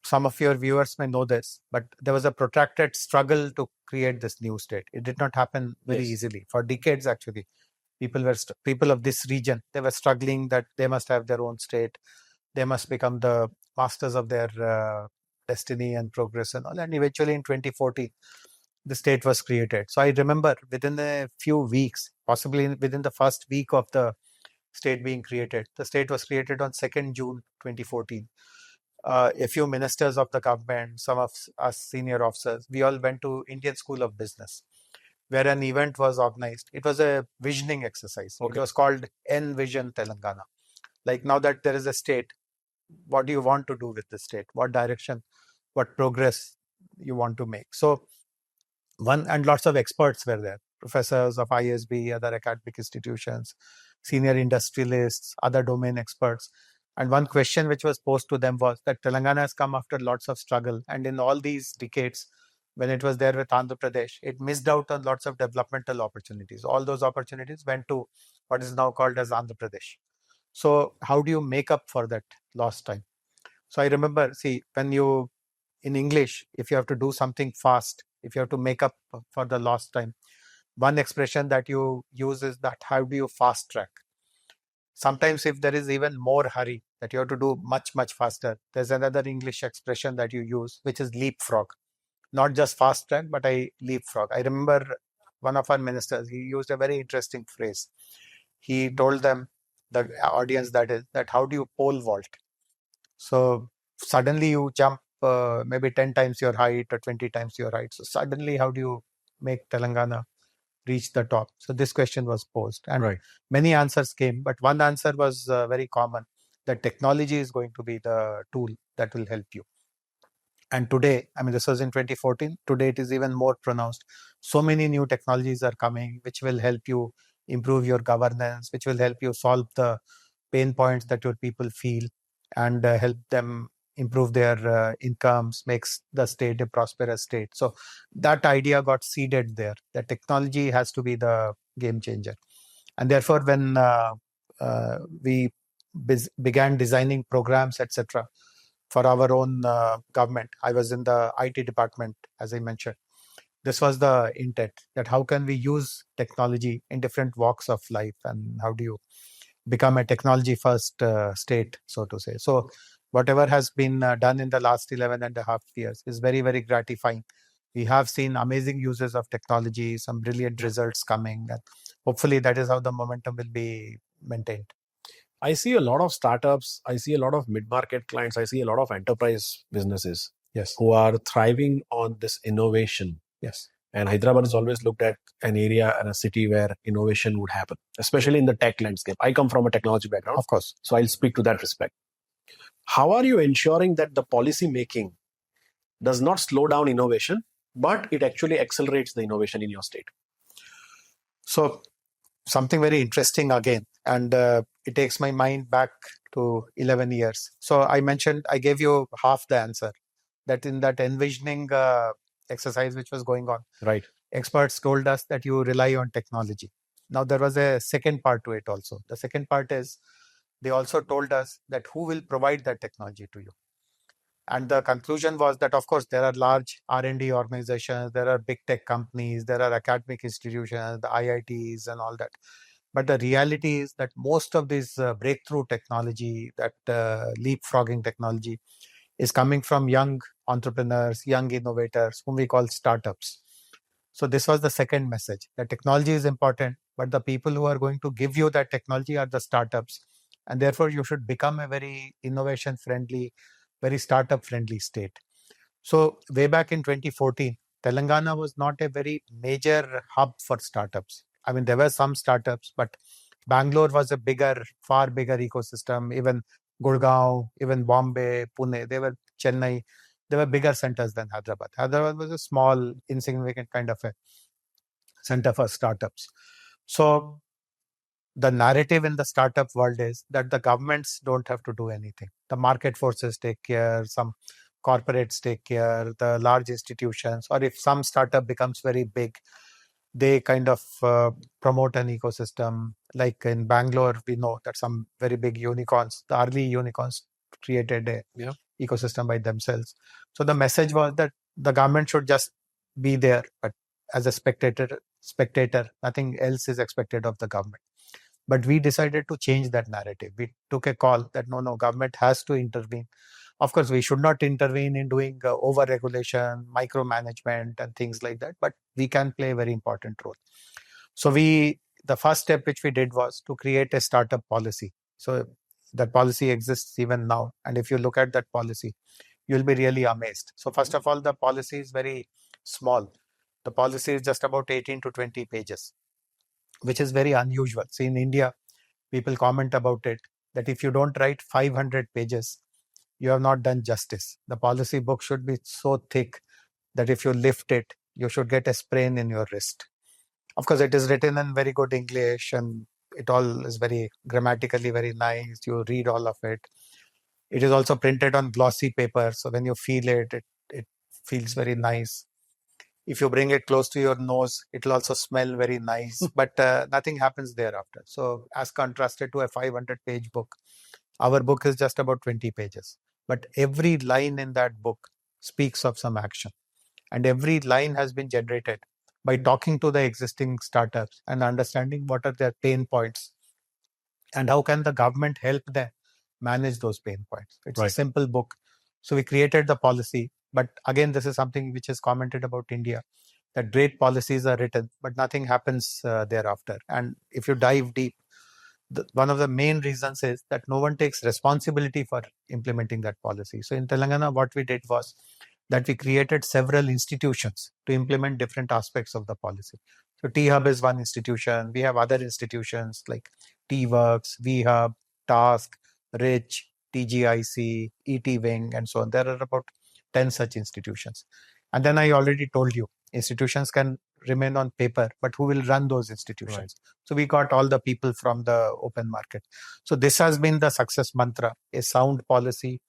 some of your viewers may know this, but there was a protracted struggle to create this new state. It did not happen very easily. For decades, actually, people of this region, they were struggling that they must have their own state. They must become the masters of their destiny and progress and all. And eventually in 2014, the state was created. So I remember within a few weeks, possibly within the first week of the state being created, the state was created on 2nd June 2014. A few ministers of the government, some of us senior officers, we all went to Indian School of Business, where an event was organized. It was a visioning exercise. It was called Envision Telangana. Like, now that there is a state, what do you want to do with the state? What direction, what progress you want to make? So lots of experts were there, professors of ISB, other academic institutions, senior industrialists, other domain experts. And one question which was posed to them was that Telangana has come after lots of struggle. And in all these decades, when it was there with Andhra Pradesh, it missed out on lots of developmental opportunities. All those opportunities went to what is now called as Andhra Pradesh. So how do you make up for that lost time? So I remember, see, when you, in English, if you have to do something fast, if you have to make up for the lost time, one expression that you use is that how do you fast track? Sometimes if there is even more hurry that you have to do much, much faster, there's another English expression that you use, which is leapfrog. Not just fast track, but I leapfrog. I remember one of our ministers, he used a very interesting phrase. He told them, the audience that is, that how do you pole vault? So suddenly you jump maybe 10 times your height or 20 times your height. So suddenly how do you make Telangana reach the top? So this question was posed and many answers came, but one answer was very common, that technology is going to be the tool that will help you. And today, I mean, this was in 2014, today it is even more pronounced. So many new technologies are coming, which will help you improve your governance, which will help you solve the pain points that your people feel and help them improve their incomes, makes the state a prosperous state. So that idea got seeded there, that technology has to be the game changer. And therefore, when we began designing programs, etc., for our own government, I was in the IT department, as I mentioned. This was the intent, that how can we use technology in different walks of life, and how do you become a technology first state, so to say. So whatever has been done in the last 11 and a half years is very, very gratifying. We have seen amazing uses of technology, some brilliant results coming, and hopefully that is how the momentum will be maintained. I see a lot of startups, I see a lot of mid-market clients, I see a lot of enterprise businesses Yes. who are thriving on this innovation. Yes. And Hyderabad is always looked at an area and a city where innovation would happen, especially in the tech landscape. I come from a technology background, Of course. so I'll speak to that respect. How are you ensuring that the policy making does not slow down innovation, but it actually accelerates the innovation in your state? So something very interesting again, and it takes my mind back to 11 years. So I gave you half the answer, that in that envisioning exercise which was going on, Right. experts told us that you rely on technology. Now there was a second part to it also. The second part is they also told us that who will provide that technology to you. And the conclusion was that, of course, there are large R&D organizations, there are big tech companies, there are academic institutions, the IITs and all that. But the reality is that most of this breakthrough technology, that leapfrogging technology, is coming from young entrepreneurs, young innovators, whom we call startups. So this was the second message. The technology is important, but the people who are going to give you that technology are the startups. And therefore, you should become a very innovation friendly, very startup friendly state. So way back in 2014, Telangana was not a very major hub for startups. I mean, there were some startups, but Bangalore was a bigger, far bigger ecosystem. Even Gurgaon, even Bombay, Pune, they were Chennai, they were bigger centers than Hyderabad. Hyderabad was a small, insignificant kind of a center for startups. So the narrative in the startup world is that the governments don't have to do anything. The market forces take care, some corporates take care, the large institutions, or if some startup becomes very big, they kind of promote an ecosystem. Like in Bangalore, we know that some very big unicorns, the early unicorns, created a ecosystem by themselves. So the message was that the government should just be there, but as a spectator, nothing else is expected of the government. But we decided to change that narrative. We took a call that no, government has to intervene. Of course, we should not intervene in doing over-regulation, micromanagement, and things like that, but we can play a very important role. So the first step which we did was to create a startup policy. So that policy exists even now. And if you look at that policy, you'll be really amazed. So first of all, the policy is very small. The policy is just about 18 to 20 pages, which is very unusual. See, in India, people comment about it that if you don't write 500 pages, you have not done justice. The policy book should be so thick that if you lift it, you should get a sprain in your wrist. Of course, it is written in very good English and it all is very grammatically very nice. You read all of it. It is also printed on glossy paper. So when you feel it, it feels very nice. If you bring it close to your nose, it will also smell very nice, but nothing happens thereafter. So as contrasted to a 500-page book, our book is just about 20 pages. But every line in that book speaks of some action. And every line has been generated by talking to the existing startups and understanding what are their pain points and how can the government help them manage those pain points. It's a simple book. So we created the policy. But again, this is something which is commented about India, that great policies are written, but nothing happens thereafter. And if you dive deep, one of the main reasons is that no one takes responsibility for implementing that policy. So in Telangana, what we did was that we created several institutions to implement different aspects of the policy. So T-Hub is one institution. We have other institutions like T-Works, V-Hub, Task, Rich, TGIC, ET-Wing, and so on. There are about 10 such institutions. And then I already told you, institutions can remain on paper, but who will run those institutions? Right. So we got all the people from the open market. So this has been the success mantra, a sound policy,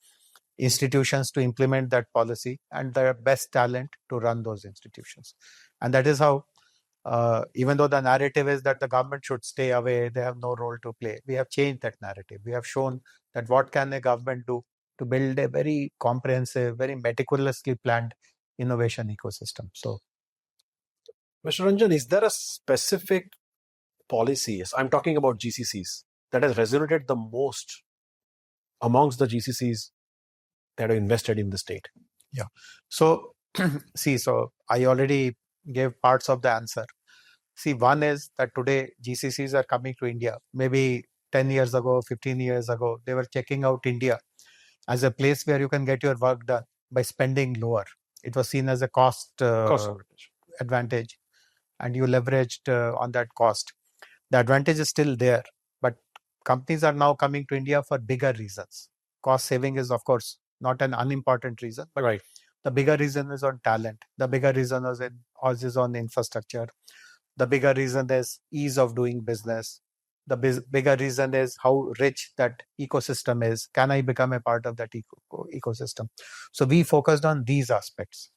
institutions to implement that policy, and the best talent to run those institutions. And that is how, even though the narrative is that the government should stay away, they have no role to play, we have changed that narrative. We have shown that what can a government do to build a very comprehensive, very meticulously planned innovation ecosystem. So, Mr. Ranjan, is there a specific policy, I'm talking about GCCs, that has resonated the most amongst the GCCs that are invested in the state? Yeah. So See, so I already gave parts of the answer. See, one is that today GCCs are coming to India. Maybe 10 years ago, 15 years ago, they were checking out India as a place where you can get your work done by spending lower. It was seen as a cost Cost advantage, and you leveraged on that cost. The advantage is still there, but companies are now coming to India for bigger reasons. Cost saving is, of course, not an unimportant reason, but right. the bigger reason is on talent. The bigger reason is on infrastructure. The bigger reason is ease of doing business. The bigger reason is how rich that ecosystem is. Can I become a part of that ecosystem? So we focused on these aspects.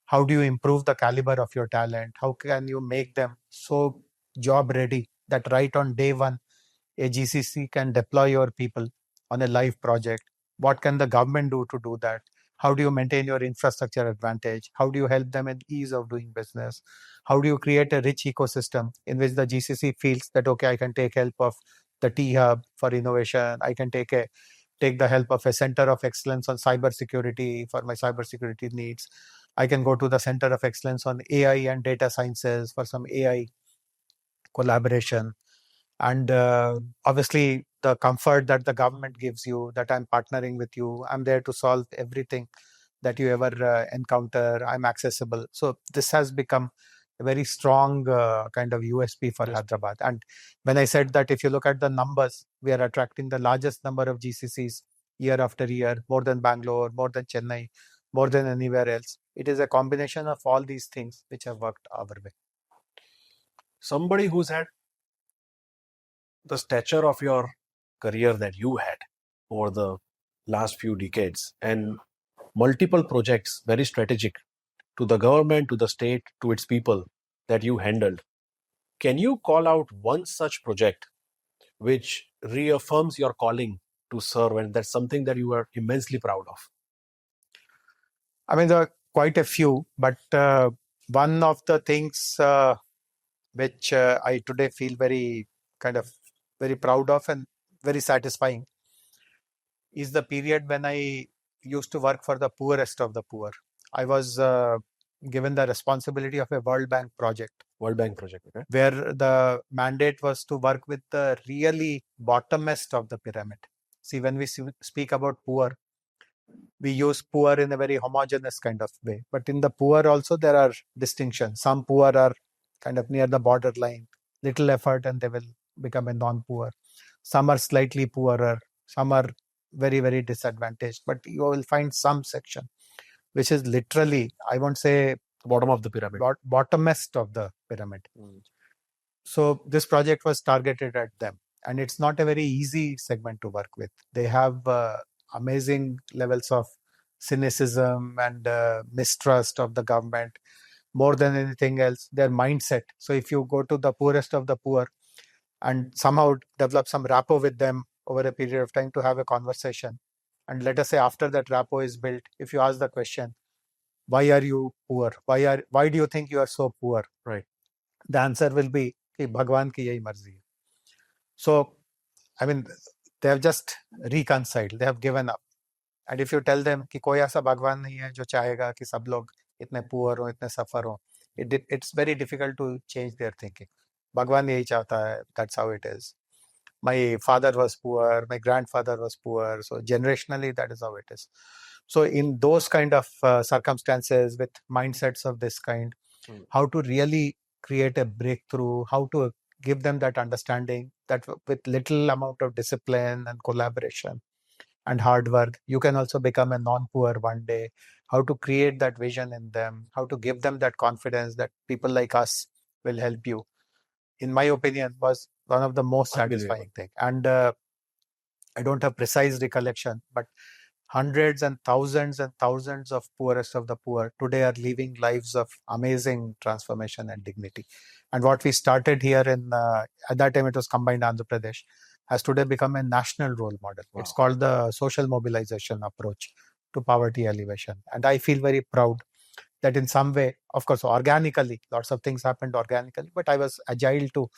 How do you improve the caliber of your talent? How can you make them so job ready that right on day one, a GCC can deploy your people on a live project? What can the government do to do that? How do you maintain your infrastructure advantage? How do you help them in ease of doing business? How do you create a rich ecosystem in which the GCC feels that, okay, I can take help of the T Hub for innovation. I can take the help of a center of excellence on cybersecurity for my cybersecurity needs. I can go to the center of excellence on AI and data sciences for some AI collaboration. And obviously, the comfort that the government gives you, that I'm partnering with you, I'm there to solve everything that you ever encounter, I'm accessible. So this has become a very strong kind of USP for Yes. Hyderabad. And when I said that if you look at the numbers, we are attracting the largest number of GCCs year after year, more than Bangalore, more than Chennai, more than anywhere else. It is a combination of all these things which have worked our way. Somebody who's had the stature of your career that you had over the last few decades and multiple projects, very strategic to the government, to the state, to its people that you handled. Can you call out one such project which reaffirms your calling to serve, and that's something that you are immensely proud of? I mean, there are quite a few, but one of the things which I today feel very proud of and very satisfying is the period when I used to work for the poorest of the poor. I was given the responsibility of a World Bank project. World Bank project, okay? Where the mandate was to work with the really bottomest of the pyramid. See, when we speak about poor, we use poor in a very homogeneous kind of way. But in the poor also there are distinctions. Some poor are kind of near the borderline, little effort and they will become a non-poor. Some are slightly poorer. Some are very, very disadvantaged. But you will find some section which is literally, I won't say Bottom of the pyramid. Bottomest of the pyramid. So this project was targeted at them. And it's not a very easy segment to work with. They have amazing levels of cynicism and mistrust of the government. More than anything else, their mindset. So if you go to the poorest of the poor and somehow develop some rapport with them over a period of time to have a conversation, and let us say after that rapport is built, if you ask the question, why are you poor? Why do you think you are so poor? Right. The answer will be कि भगवान की यही मर्जी है. So, I mean, they have just reconciled. They have given up. And if you tell them कि कोई ऐसा भगवान नहीं है जो चाहेगा कि सब लोग इतने poor हो, इतने suffer हो, it's very difficult to change their thinking. भगवान यही चाहता है. That's how it is. My father was poor. My grandfather was poor. So generationally, that is how it is. So in those kind of circumstances with mindsets of this kind, how to really create a breakthrough, how to give them that understanding that with little amount of discipline and collaboration and hard work, you can also become a non-poor one day. How to create that vision in them, how to give them that confidence that people like us will help you, in my opinion, was one of the most satisfying thing. And I don't have precise recollection, but hundreds and thousands of poorest of the poor today are living lives of amazing transformation and dignity. And what we started here in, at that time it was combined Andhra Pradesh, has today become a national role model. Wow. It's called the social mobilization approach to poverty alleviation. And I feel very proud that in some way, of course, organically, lots of things happened organically, but I was agile to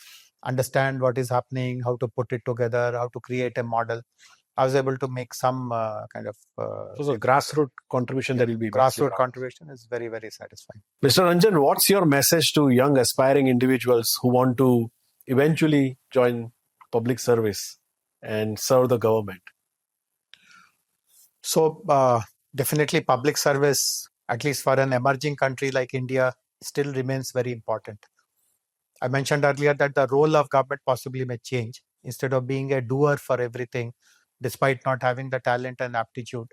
understand what is happening, how to put it together, how to create a model I was able to make some kind of So grassroots contribution that will be grassroots contribution is very, very satisfying. Mr. Ranjan, what's your message to young aspiring individuals who want to eventually join public service and serve the government? So definitely public service, at least for an emerging country like India, still remains very important. I mentioned earlier that the role of government possibly may change. Instead of being a doer for everything, despite not having the talent and aptitude,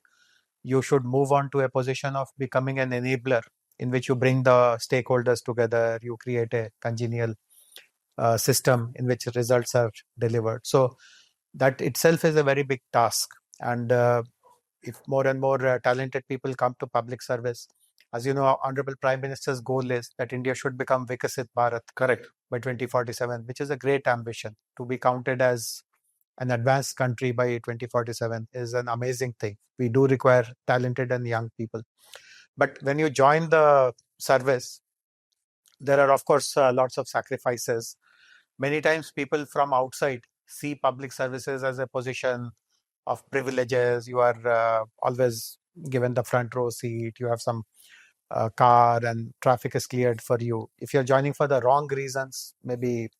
you should move on to a position of becoming an enabler in which you bring the stakeholders together, you create a congenial system in which results are delivered. So that itself is a very big task. And if more and more talented people come to public service, as you know, Honorable Prime Minister's goal is that India should become Vikasit Bharat. Correct. By 2047, which is a great ambition. To be counted as an advanced country by 2047 is an amazing thing. We do require talented and young people. But when you join the service, there are, of course, lots of sacrifices. Many times people from outside see public services as a position of privileges. You are always given the front row seat. You have some car and traffic is cleared for you. If you're joining for the wrong reasons, maybe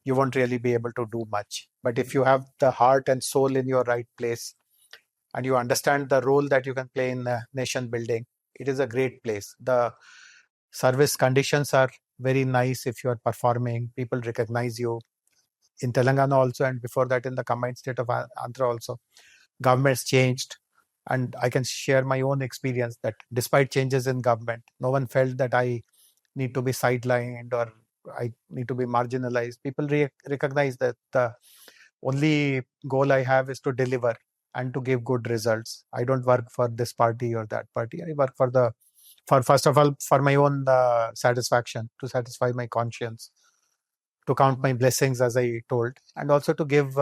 you won't really be able to do much. But if you have the heart and soul in your right place and you understand the role that you can play in nation building, it is a great place. The service conditions are very nice. If you are performing, people recognize you. In Telangana also, and before that in the combined state of Andhra also, governments changed. And I can share my own experience that despite changes in government, no one felt that I need to be sidelined or I need to be marginalized. People recognize that the only goal I have is to deliver and to give good results. I don't work for this party or that party. I work for first of all, for my own satisfaction, to satisfy my conscience, to count my blessings, as I told, and also to give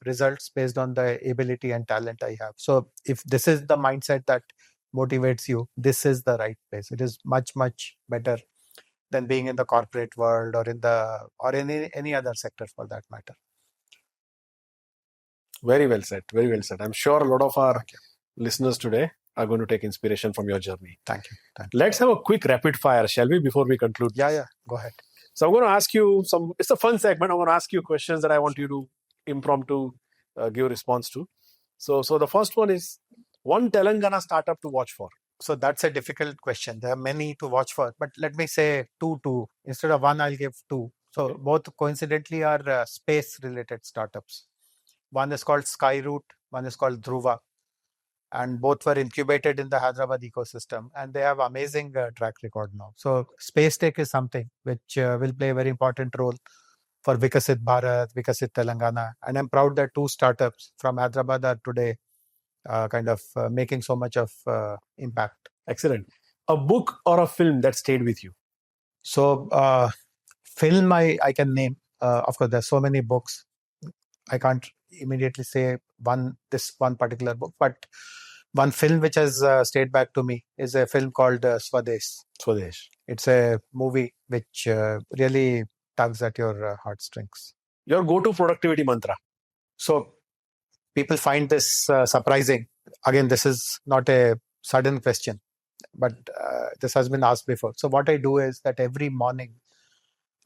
results based on the ability and talent I have. So if this is the mindset that motivates you, this is the right place. It is much, much better than being in the corporate world or in any other sector for that matter. Very well said. Very well said. I'm sure a lot of our listeners today are going to take inspiration from your journey. Thank you. Let's have a quick rapid fire, shall we, before we conclude? Yeah. Go ahead. So I'm going to ask you it's a fun segment. I'm going to ask you questions that I want you to impromptu give a response to. So the first one is one Telangana startup to watch for. So that's a difficult question. There are many to watch for, but let me say two. Instead of one, I'll give two. So both coincidentally are space-related startups. One is called Skyroot, one is called Dhruva. And both were incubated in the Hyderabad ecosystem, and they have amazing track record now. So space tech is something which will play a very important role for Vikasit Bharat, Vikasit Telangana. And I'm proud that two startups from Hyderabad are today making so much of impact. Excellent. A book or a film that stayed with you? So film I can name. Of course, there's so many books. I can't immediately say this one particular book, but one film which has stayed back to me is a film called Swadesh. It's a movie which really tugs at your heartstrings. Your go-to productivity mantra? So people find this surprising. Again, this is not a sudden question, but this has been asked before. So what I do is that every morning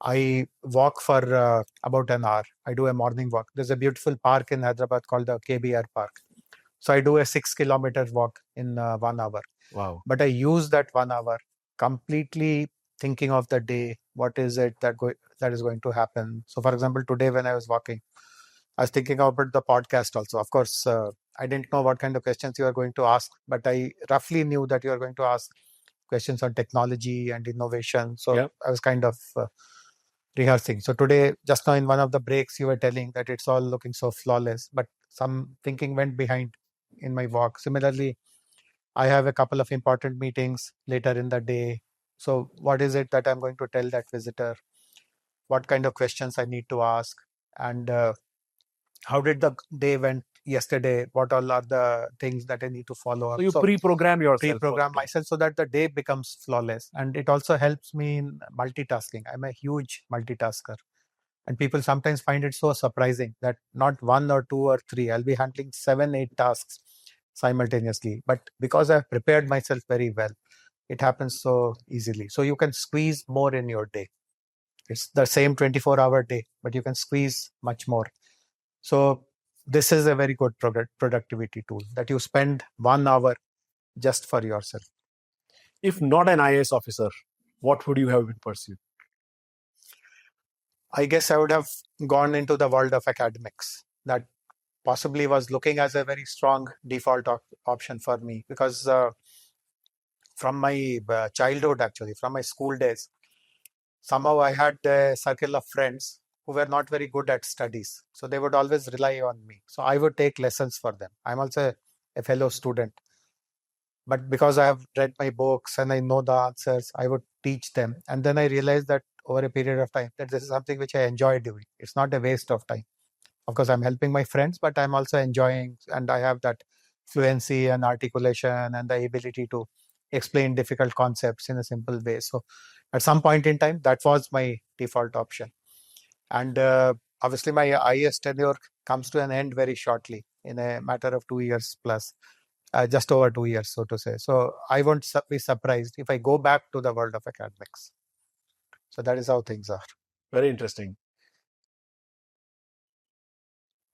I walk for about an hour. I do a morning walk. There's a beautiful park in Hyderabad called the KBR Park. So I do a 6-kilometer walk in 1 hour. Wow. But I use that 1 hour completely thinking of the day. What is it that is going to happen? So for example, today when I was walking, I was thinking about the podcast also. Of course, I didn't know what kind of questions you are going to ask, but I roughly knew that you are going to ask questions on technology and innovation. So I was kind of rehearsing. So today, just now in one of the breaks, you were telling that it's all looking so flawless, but some thinking went behind in my walk. Similarly, I have a couple of important meetings later in the day. So what is it that I'm going to tell that visitor? What kind of questions I need to ask? And how did the day went yesterday? What all are the things that I need to follow up? So you pre-program yourself. Pre-program myself so that the day becomes flawless. And it also helps me in multitasking. I'm a huge multitasker. And people sometimes find it so surprising that not one or two or three, I'll be handling 7, 8 tasks simultaneously. But because I've prepared myself very well, it happens so easily. So you can squeeze more in your day. It's the same 24-hour day, but you can squeeze much more. So this is a very good productivity tool, that you spend 1 hour just for yourself. If not an IAS officer, what would you have been pursued? I guess I would have gone into the world of academics. That possibly was looking as a very strong default option for me, because from my childhood, actually, from my school days, somehow I had a circle of friends who were not very good at studies. So they would always rely on me. So I would take lessons for them. I'm also a fellow student. But because I have read my books and I know the answers, I would teach them. And then I realized that over a period of time, that this is something which I enjoy doing. It's not a waste of time. Of course, I'm helping my friends, but I'm also enjoying, and I have that fluency and articulation and the ability to explain difficult concepts in a simple way. So at some point in time, that was my default option. And obviously, my IAS tenure comes to an end very shortly, in a matter of 2 years plus, just over 2 years, so to say. So I won't be surprised if I go back to the world of academics. So that is how things are. Very interesting.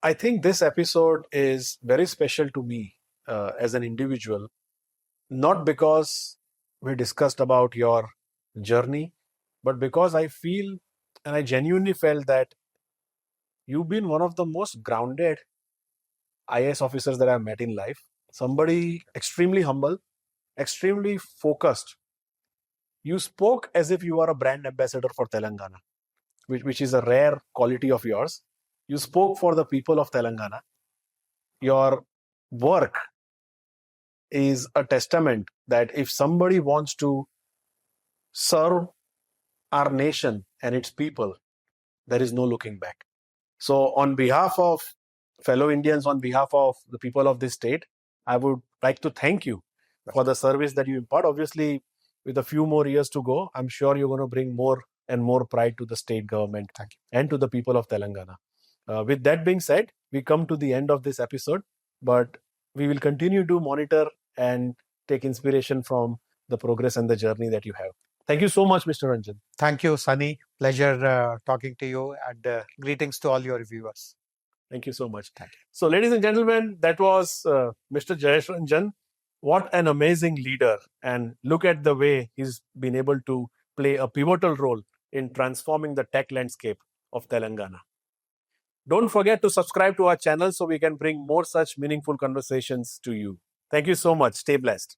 I think this episode is very special to me as an individual, not because we discussed about your journey, but because I feel and I genuinely felt that you've been one of the most grounded IAS officers that I've met in life. Somebody extremely humble, extremely focused. You spoke as if you are a brand ambassador for Telangana, which is a rare quality of yours. You spoke for the people of Telangana. Your work is a testament that if somebody wants to serve our nation and its people, there is no looking back. So, on behalf of fellow Indians, on behalf of the people of this state, I would like to thank you for the service that you impart. Obviously, with a few more years to go, I'm sure you're going to bring more and more pride to the state government and to the people of Telangana. With that being said, we come to the end of this episode, but we will continue to monitor and take inspiration from the progress and the journey that you have. Thank you so much, Mr. Ranjan. Thank you, Sunny. Pleasure talking to you, and greetings to all your viewers. Thank you so much. So, ladies and gentlemen, that was Mr. Jayesh Ranjan. What an amazing leader. And look at the way he's been able to play a pivotal role in transforming the tech landscape of Telangana. Don't forget to subscribe to our channel so we can bring more such meaningful conversations to you. Thank you so much. Stay blessed.